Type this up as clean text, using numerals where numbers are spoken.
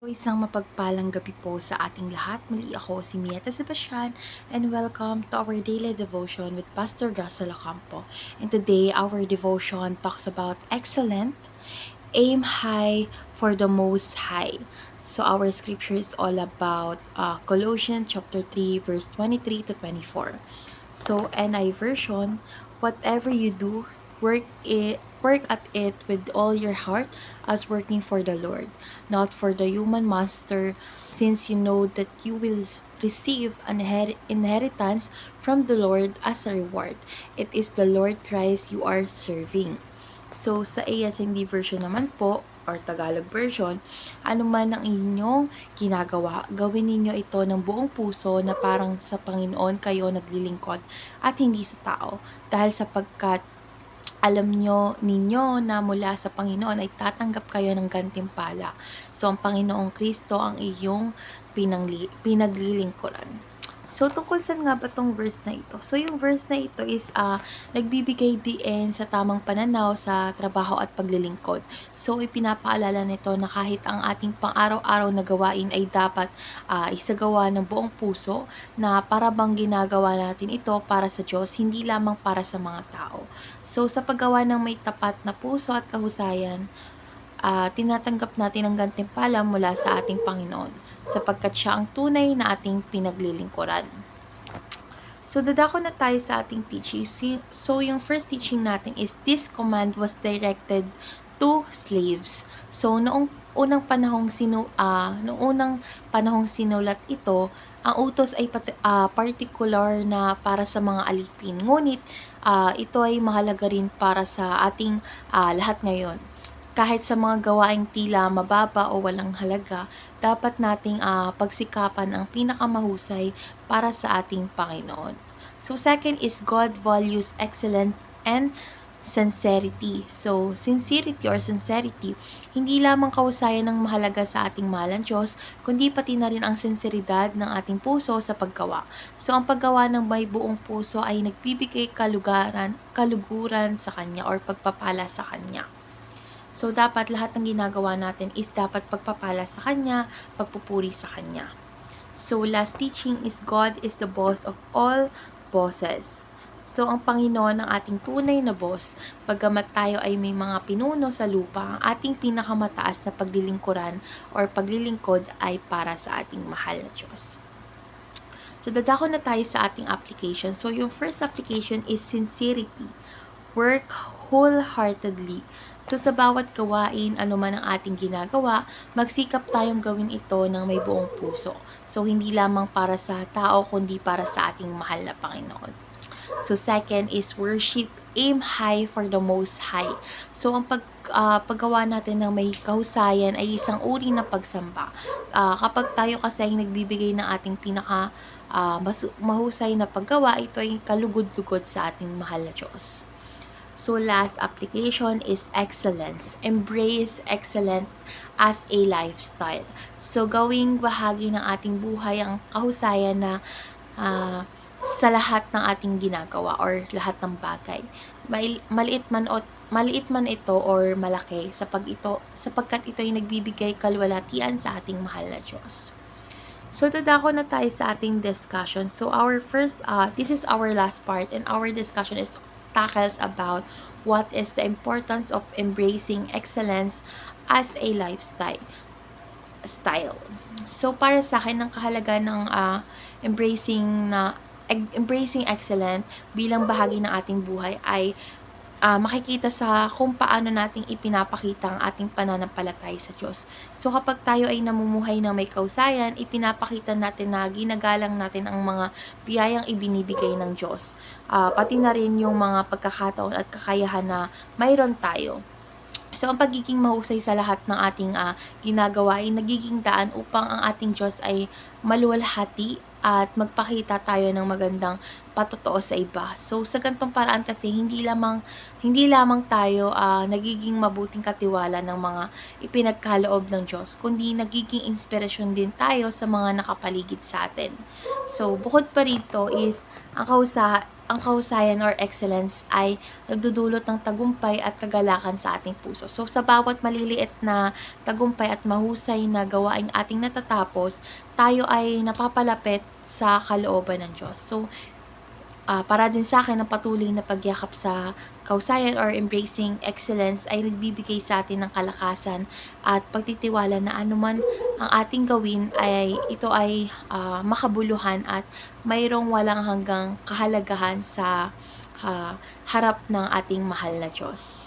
Isang mapagpalang gabi po sa ating lahat. Muli ako si Mieta Sebastian and welcome to our daily devotion with Pastor Russell Ocampo. And today our devotion talks about excellent, aim high for the most high. So our scripture is all about Colossians chapter 3 verse 23 to 24. So NI version, whatever you do, work at it with all your heart as working for the Lord, not for the human master, since you know that you will receive an inheritance from the Lord as a reward. It is the Lord Christ you are serving. So, sa ASND version naman po, or Tagalog version, ano man ang inyong ginagawa, gawin ninyo ito ng buong puso na parang sa Panginoon kayo naglilingkod at hindi sa tao. Dahil sapagkat alam ninyo na mula sa Panginoon ay tatanggap kayo ng gantimpala. So, ang Panginoong Kristo ang iyong pinaglilingkuran. So, tungkol saan nga ba tong verse na ito? So, yung verse na ito is nagbibigay din sa tamang pananaw sa trabaho at paglilingkod. So, ipinapaalala nito na kahit ang ating pang-araw-araw na gawain ay dapat isagawa ng buong puso, na para bang ginagawa natin ito para sa Diyos, hindi lamang para sa mga tao. So, sa paggawa ng may tapat na puso at kahusayan, tinatanggap natin ang gantimpala mula sa ating Panginoon, sapagkat siya ang tunay na ating pinaglilingkuran. So, dadako na tayo sa ating teaching. So, yung first teaching natin is, this command was directed to slaves. So, noong unang panahong sinulat ito, ang utos ay particular na para sa mga alipin. Ngunit, ito ay mahalaga rin para sa ating lahat ngayon. Kahit sa mga gawaing tila mababa o walang halaga, dapat nating pagsikapan ang pinakamahusay para sa ating Panginoon. So, second is, God values excellence and sincerity. So, sincerity or sincerity, hindi lamang kahusayan ng mahalaga sa ating mahal ng Diyos, kundi pati na rin ang sinseridad ng ating puso sa paggawa. So, ang paggawa ng may buong puso ay nagbibigay kaluguran sa Kanya or pagpapala sa Kanya. So, dapat lahat ng ginagawa natin is dapat pagpapala sa Kanya, pagpupuri sa Kanya. So, last teaching is, God is the boss of all bosses. So, ang Panginoon ang ating tunay na boss. Bagamat tayo ay may mga pinuno sa lupa, ang ating pinakamataas na paglilingkuran or paglilingkod ay para sa ating mahal na Diyos. So, dadako na tayo sa ating application. So, yung first application is sincerity. Work wholeheartedly. So, sa bawat gawain, anuman ang ating ginagawa, magsikap tayong gawin ito ng may buong puso. So, hindi lamang para sa tao, kundi para sa ating mahal na Panginoon. So, second is worship, aim high for the most high. So, ang paggawa natin ng may kahusayan ay isang uri ng pagsamba. Kapag tayo kasi ay nagbibigay ng ating mahusay na paggawa, ito ay kalugod-lugod sa ating mahal na Diyos. So, last application is excellence. Embrace excellence as a lifestyle. So, gawing bahagi ng ating buhay ang kahusayan na sa lahat ng ating ginagawa or lahat ng bagay. Maliit man ito or malaki, sapagkat ito ay nagbibigay kalwalatian sa ating mahal na Diyos. So, dadako na tayo sa ating discussion. So, this is our last part, and our discussion tackles about what is the importance of embracing excellence as a lifestyle. So, para sa akin, ang kahalaga ng embracing excellence bilang bahagi ng ating buhay ay makikita sa kung paano nating ipinapakita ang ating pananampalataya sa Diyos. So, kapag tayo ay namumuhay ng may kausayan, ipinapakita natin na ginagalang natin ang mga biyayang ibinibigay ng Diyos. Pati na rin yung mga pagkakataon at kakayahan na mayroon tayo. So, ang pagiging mahusay sa lahat ng ating ginagawa ay nagiging daan upang ang ating Diyos ay maluwalhati at magpakita tayo ng magandang patotoo sa iba. So, sa ganitong paraan kasi, hindi lamang tayo nagiging mabuting katiwala ng mga ipinagkaloob ng Diyos, kundi nagiging inspirasyon din tayo sa mga nakapaligid sa atin. So, bukod pa rito is, ang kahusayan or excellence ay nagdudulot ng tagumpay at kagalakan sa ating puso. So, sa bawat maliliit na tagumpay at mahusay na gawaing ating natatapos, tayo ay napapalapit sa kalooban ng Diyos. So, para din sa akin ang patuloy na pagyakap sa kahusayan or embracing excellence ay nagbibigay sa atin ng kalakasan at pagtitiwala na anuman ang ating gawin ay ito ay, makabuluhan at mayroong walang hanggang kahalagahan sa, harap ng ating mahal na Diyos.